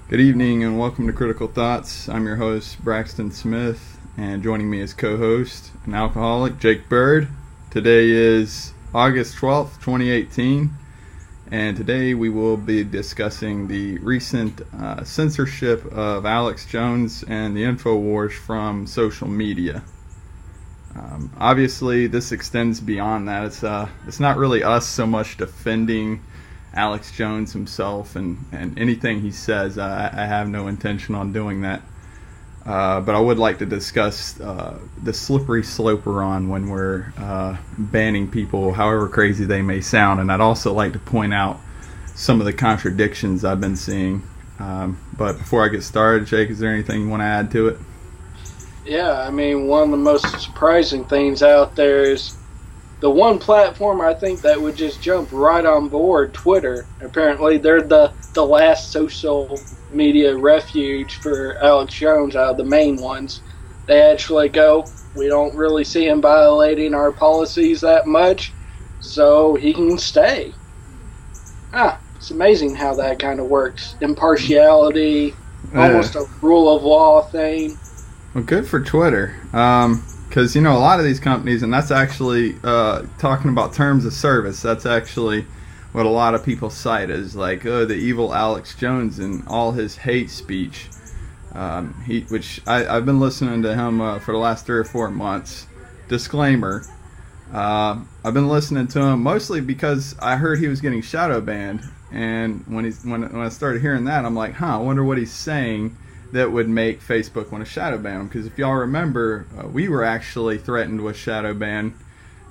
Good evening and welcome to Critical Thoughts. I'm your host, Braxton Smith, and joining me as co-host, an alcoholic, Jake Bird. Today is August 12th, 2018, and today we will be discussing the recent censorship of Alex Jones and the InfoWars from social media. Obviously, this extends beyond that. It's not really us so much defending Alex Jones himself and anything he says. I have no intention on doing that. But I would like to discuss the slippery slope we're on when we're banning people, however crazy they may sound. And I'd also like to point out some of the contradictions I've been seeing. But before I get started, Jake, is there anything you want to add to it? Yeah, I mean, one of the most surprising things out there is the one platform I think that would just jump right on board, Twitter. Apparently, they're the last social media refuge for Alex Jones out of the main ones. They actually go, we don't really see him violating our policies that much, so he can stay. It's amazing how that kind of works. Impartiality, almost a rule of law thing. Well, good for Twitter. Because, a lot of these companies, and that's actually talking about terms of service, that's actually what a lot of people cite as like, the evil Alex Jones and all his hate speech. I've been listening to him for the last 3 or 4 months. Disclaimer, I've been listening to him mostly because I heard he was getting shadow banned. And when I started hearing that, I'm like, I wonder what he's saying that would make Facebook want to shadow ban him. Because if y'all remember, we were actually threatened with shadow ban.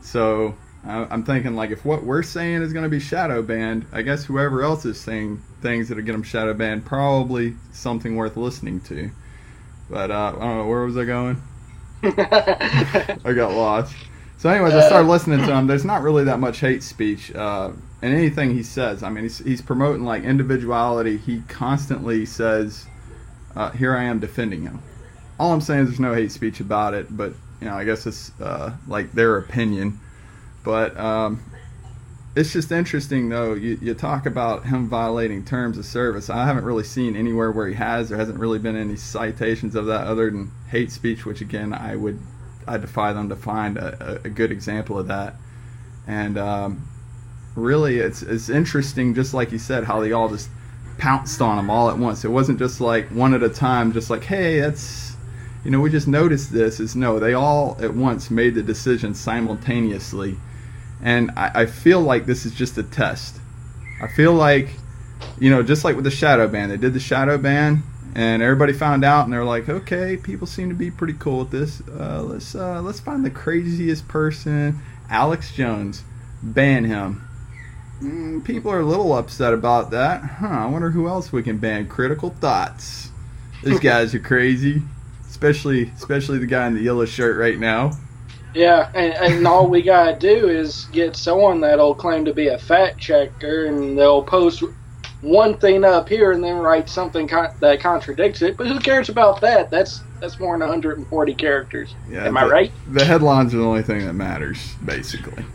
So I'm thinking, like, if what we're saying is going to be shadow banned, I guess whoever else is saying things that'll get them shadow banned, probably something worth listening to. But I don't know, where was I going? I got lost. So anyways, I started listening to him. There's not really that much hate speech in anything he says. I mean, he's promoting, like, individuality. He constantly says, here I am defending him. All I'm saying is there's no hate speech about it, but I guess it's like their opinion. But it's just interesting, though. You talk about him violating terms of service. I haven't really seen anywhere where he has. There hasn't really been any citations of that other than hate speech, which again I defy them to find a good example of that. And really, it's interesting, just like you said, how they all just pounced on him all at once. It wasn't just like one at a time, just like, hey, that's, we just noticed this. No, they all at once made the decision simultaneously. And I feel like this is just a test. I feel like, just like with the shadow ban, they did the shadow ban and everybody found out and they're like, okay, people seem to be pretty cool with this. Let's find the craziest person, Alex Jones, ban him. People are a little upset about that. I wonder who else we can ban. Critical Thoughts. These guys are crazy. Especially the guy in the yellow shirt right now. Yeah, and all we gotta do is get someone that'll claim to be a fact checker, and they'll post one thing up here and then write something that contradicts it. But who cares about that? That's more than 140 characters. Yeah, Am I right? The headlines are the only thing that matters, basically.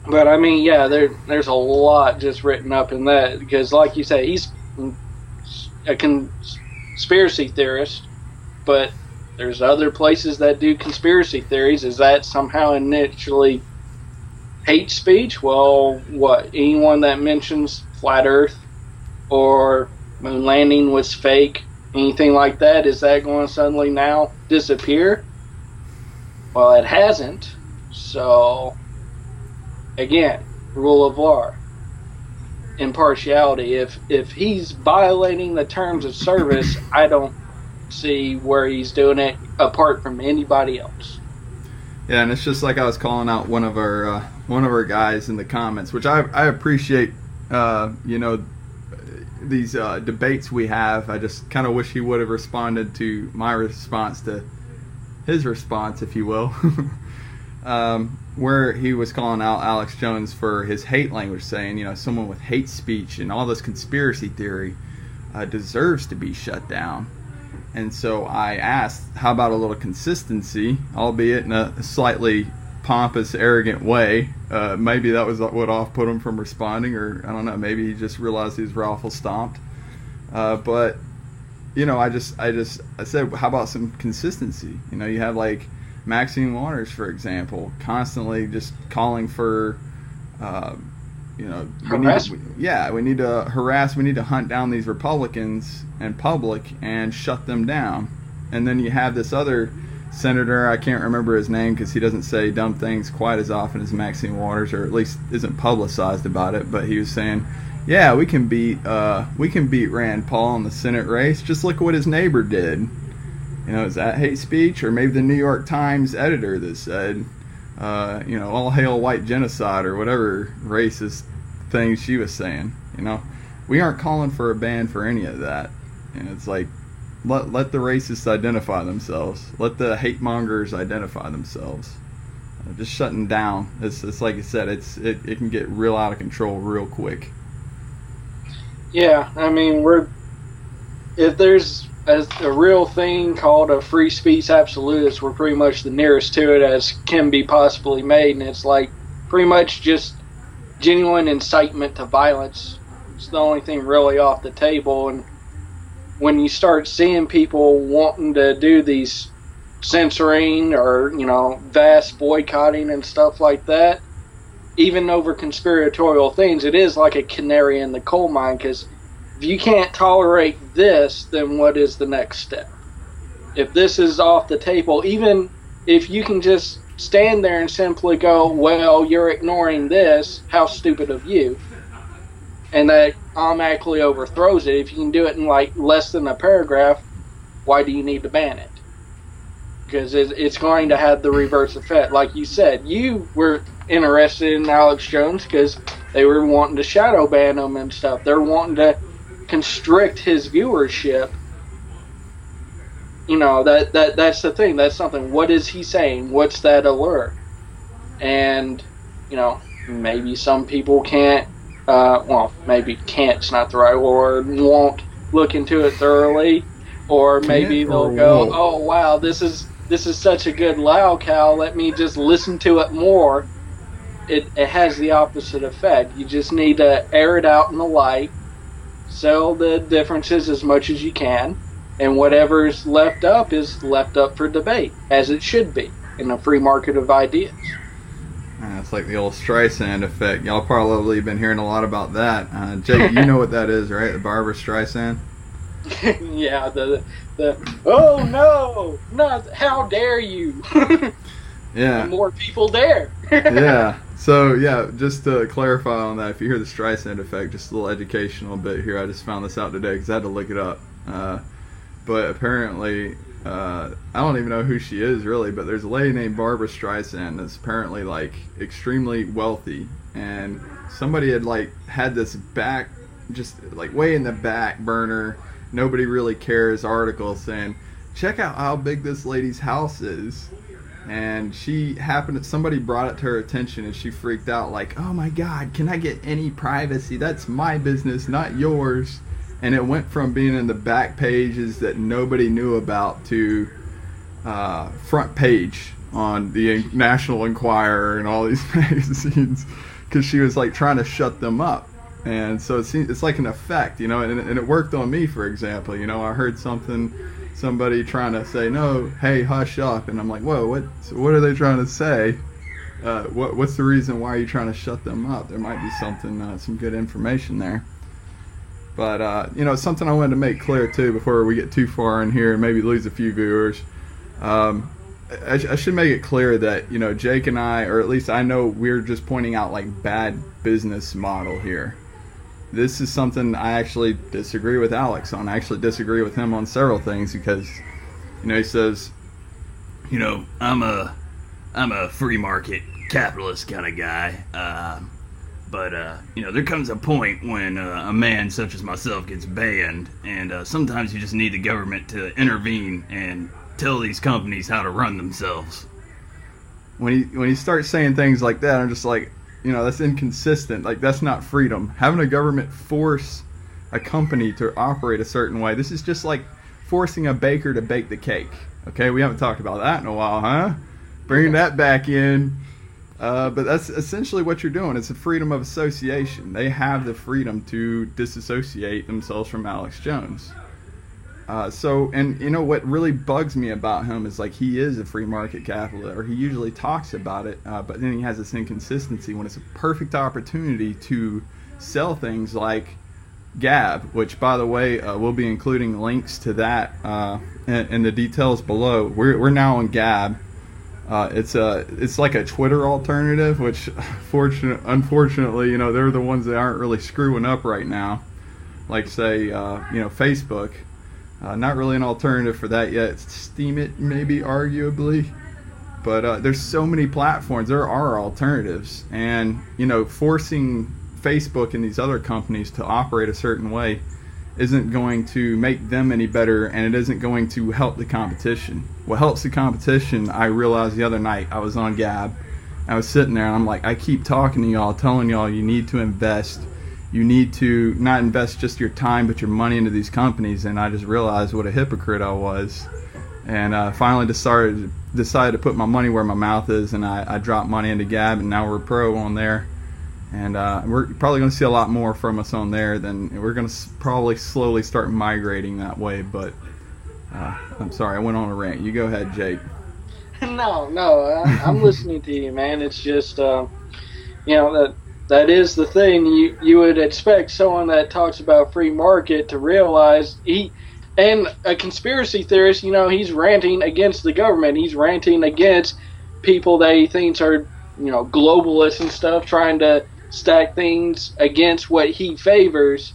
But I mean, yeah, there's a lot just written up in that because, like you say, he's a conspiracy theorist, but there's other places that do conspiracy theories. Is that somehow initially hate speech? Well, what? Anyone that mentions flat Earth or moon landing was fake, anything like that, is that going to suddenly now disappear? Well, it hasn't. So again, rule of law, impartiality. If he's violating the terms of service, I don't see where he's doing it apart from anybody else. Yeah, and it's just like I was calling out one of our guys in the comments, which I appreciate. These debates we have. I just kind of wish he would have responded to my response to his response, if you will. Where he was calling out Alex Jones for his hate language, saying, someone with hate speech and all this conspiracy theory deserves to be shut down. And so I asked, how about a little consistency, albeit in a slightly pompous, arrogant way. Maybe that was what off-put him from responding, or I don't know, maybe he just realized he was raffle stomped. But I said, how about some consistency? You have like Maxine Waters, for example, constantly just calling for, we need to harass, we need to hunt down these Republicans in public and shut them down. And then you have this other senator, I can't remember his name because he doesn't say dumb things quite as often as Maxine Waters, or at least isn't publicized about it, but he was saying, yeah, we can beat Rand Paul in the Senate race. Just look what his neighbor did. Is that hate speech? Or maybe the New York Times editor that said, all hail white genocide, or whatever racist thing she was saying. We aren't calling for a ban for any of that. And it's like, let the racists identify themselves. Let the hate mongers identify themselves. Just shutting down. It's like you said, it can get real out of control real quick. Yeah, I mean, if there's a real thing called a free speech absolutist, we're pretty much the nearest to it as can be possibly made, and it's like pretty much just genuine incitement to violence. It's the only thing really off the table. And when you start seeing people wanting to do these censoring or vast boycotting and stuff like that, even over conspiratorial things, it is like a canary in the coal mine, because if you can't tolerate this, then what is the next step? If this is off the table, even if you can just stand there and simply go, well, you're ignoring this, how stupid of you, and that automatically overthrows it. If you can do it in like less than a paragraph, why do you need to ban it? Because it's going to have the reverse effect. Like you said, you were interested in Alex Jones because they were wanting to shadow ban him and stuff. They're wanting to constrict his viewership. That's the thing. That's something. What is he saying? What's that allure? And maybe some people can't. Maybe can't's not the right word. Won't look into it thoroughly, or maybe they'll go, "Oh wow, this is such a good cow. Let me just listen to it more." It has the opposite effect. You just need to air it out in the light, sell the differences as much as you can, and whatever's left up is left up for debate, as it should be in a free market of ideas. It's like the old Streisand effect. Y'all probably been hearing a lot about that. Jake, you know what that is, right? The Barbara Streisand? Yeah, the oh no, not how dare you? Yeah. The more people dare. Yeah. So yeah, just to clarify on that, if you hear the Streisand effect, just a little educational bit here. I just found this out today because I had to look it up. But apparently, I don't even know who she is really, but there's a lady named Barbara Streisand that's apparently like extremely wealthy, and somebody had this back, just like way in the back burner, nobody really cares article saying, check out how big this lady's house is. And somebody brought it to her attention, and she freaked out like, oh my god, can I get any privacy? That's my business, not yours. And it went from being in the back pages that nobody knew about to front page on the National Enquirer and all these magazines, because she was like trying to shut them up. And so it's like an effect, and it worked on me, for example. I heard somebody trying to say, no, hey, hush up, and I'm like, whoa, what are they trying to say? What's the reason? Why are you trying to shut them up? There might be something, some good information there. But, something I wanted to make clear, too, before we get too far in here and maybe lose a few viewers. I should make it clear that, Jake and I, or at least I know we're just pointing out, like, bad business model here. This is something I actually disagree with Alex on. I actually disagree with him on several things because, he says, I'm a free market capitalist kind of guy. But there comes a point when a man such as myself gets banned, and sometimes you just need the government to intervene and tell these companies how to run themselves. When he starts saying things like that, I'm just like, that's inconsistent. Like, that's not freedom. Having a government force a company to operate a certain way, this is just like forcing a baker to bake the cake. Okay, we haven't talked about that in a while, huh? Bringing that back in. But that's essentially what you're doing. It's a freedom of association. They have the freedom to disassociate themselves from Alex Jones. And you know what really bugs me about him is like he is a free market capitalist, or he usually talks about it, but then he has this inconsistency when it's a perfect opportunity to sell things like Gab, which by the way, we'll be including links to that in the details below. We're now on Gab. It's like a Twitter alternative, which unfortunately, you know, they're the ones that aren't really screwing up right now. Like say, Facebook. Not really an alternative for that yet. Steam it, maybe, arguably. But there's so many platforms. There are alternatives. And, you know, forcing Facebook and these other companies to operate a certain way isn't going to make them any better, and it isn't going to help the competition. What helps the competition, I realized the other night, I was on Gab. I was sitting there, and I'm like, I keep talking to y'all, telling y'all you need to invest. You need to not invest just your time but your money into these companies, and I just realized what a hypocrite I was, and finally decided to put my money where my mouth is, and I dropped money into Gab, and now we're pro on there, and we're probably going to see a lot more from us on there. Then we're going to probably slowly start migrating that way. But I'm sorry, I went on a rant. You go ahead, Jake. No, I'm listening to you, man. It's just that is the thing. You would expect someone that talks about free market to realize and a conspiracy theorist, you know, he's ranting against the government. He's ranting against people that he thinks are, you know, globalists and stuff, trying to stack things against what he favors.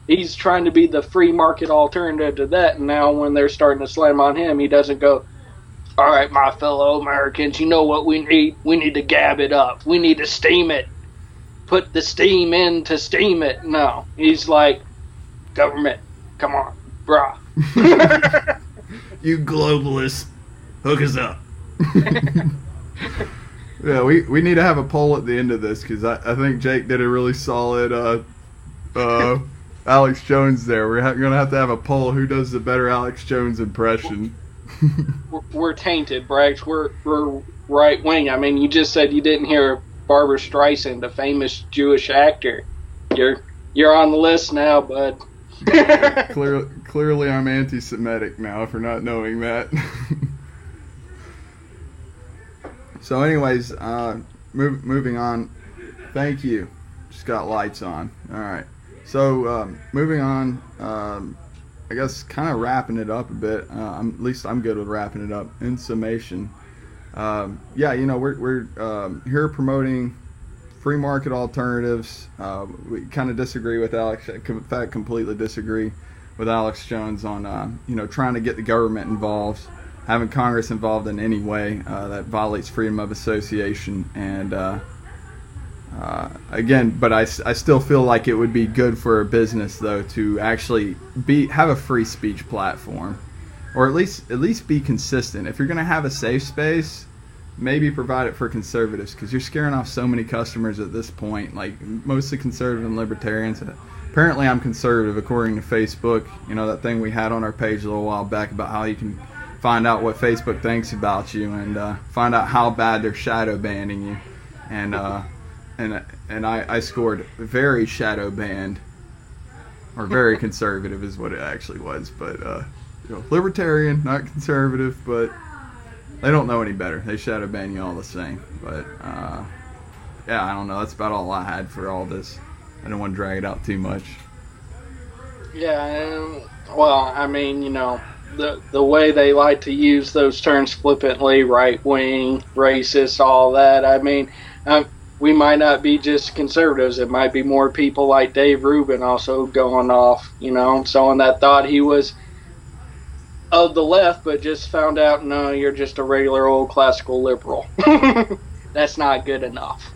He's trying to be the free market alternative to that. And now when they're starting to slam on him, he doesn't go, all right, my fellow Americans, you know what we need? We need to gab it up. We need to steam it. Put the steam in to steam it. No, he's like, government, come on, brah. You globalists, hook us up. Yeah, we need to have a poll at the end of this, because I think Jake did a really solid Alex Jones there. We're going to have a poll. Who does the better Alex Jones impression? We're tainted, Brax. We're right wing. I mean, you just said you didn't hear Barbara Streisand, a famous Jewish actor. You're on the list now, bud. Clearly, I'm anti-Semitic now for not knowing that. So, anyways, moving on. Thank you. Just got lights on. All right. So, moving on. I guess kind of wrapping it up a bit. At least I'm good with wrapping it up. In summation. Yeah, you know, we're here promoting free market alternatives. We kind of disagree with Alex. In fact, completely disagree with Alex Jones on trying to get the government involved, having Congress involved in any way that violates freedom of association. And again, but I still feel like it would be good for a business though to actually have a free speech platform. Or at least be consistent. If you're going to have a safe space, maybe provide it for conservatives, because you're scaring off so many customers at this point, like mostly conservative and libertarians. Apparently I'm conservative according to Facebook. You know, that thing we had on our page a little while back about how you can find out what Facebook thinks about you and find out how bad they're shadow banning you. And I scored very shadow banned, or very conservative is what it actually was, but libertarian, not conservative, but they don't know any better. They shadow ban you all the same. But yeah, I don't know. That's about all I had for all this. I don't want to drag it out too much. Yeah, well, I mean, you know, the way they like to use those terms flippantly, right wing, racist, all that. I mean, we might not be just conservatives. It might be more people like Dave Rubin also going off. You know, someone that thought he was of the left, but just found out, no, you're just a regular old classical liberal. That's not good enough.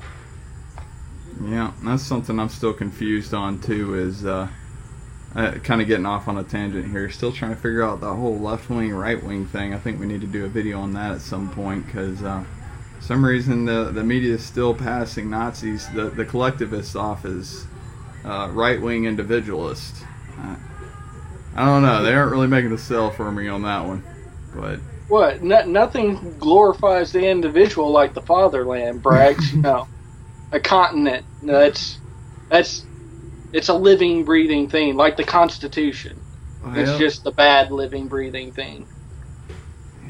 Yeah, that's something I'm still confused on too, is kind of getting off on a tangent here. Still trying to figure out the whole left-wing, right-wing thing. I think we need to do a video on that at some point, because for some reason the media is still passing Nazis, the collectivists, off as right-wing individualists. I don't know. They aren't really making a sell for me on that one. But What? Nothing glorifies the individual like the fatherland brags. No, a continent. That's it's a living, breathing thing, like the Constitution. It's just the bad, living, breathing thing.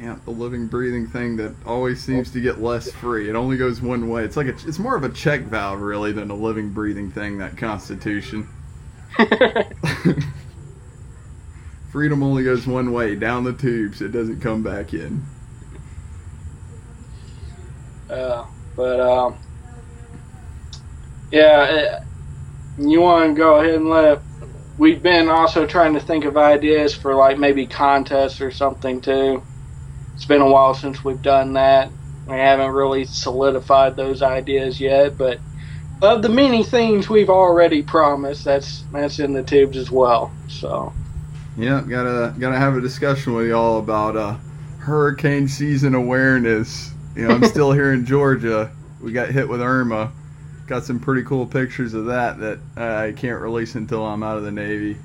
Yeah, the living, breathing thing that always seems to get less free. It only goes one way. It's like it's more of a check valve, really, than a living, breathing thing. That Constitution. Freedom only goes one way, down the tubes. It doesn't come back in. You want to go ahead and let. We've been also trying to think of ideas for like maybe contests or something too. It's been a while since we've done that. We haven't really solidified those ideas yet, but of the many things we've already promised, that's in the tubes as well. So. Yeah, gotta have a discussion with y'all about hurricane season awareness. You know, I'm still here in Georgia. We got hit with Irma. Got some pretty cool pictures of that I can't release until I'm out of the Navy.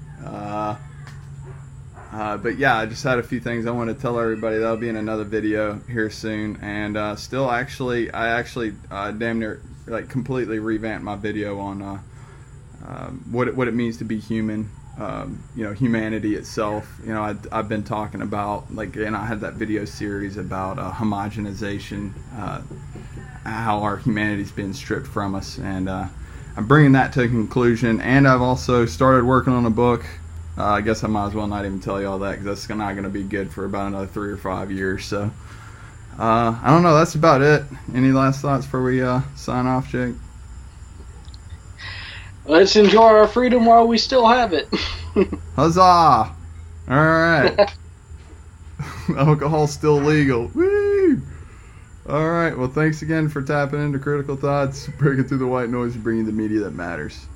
But yeah, I just had a few things I want to tell everybody. That'll be in another video here soon. And I actually damn near like completely revamped my video on what it means to be human. Humanity itself. You know, I've been talking about, and I had that video series about homogenization, how our humanity's been stripped from us, and I'm bringing that to a conclusion. And I've also started working on a book. I guess I might as well not even tell you all that, because that's not going to be good for about another 3 or 5 years. So I don't know. That's about it. Any last thoughts before we sign off, Jake? Let's enjoy our freedom while we still have it. Huzzah! All right. Alcohol's still legal. Woo! All right. Well, thanks again for tapping into Critical Thoughts, breaking through the white noise and bringing the media that matters.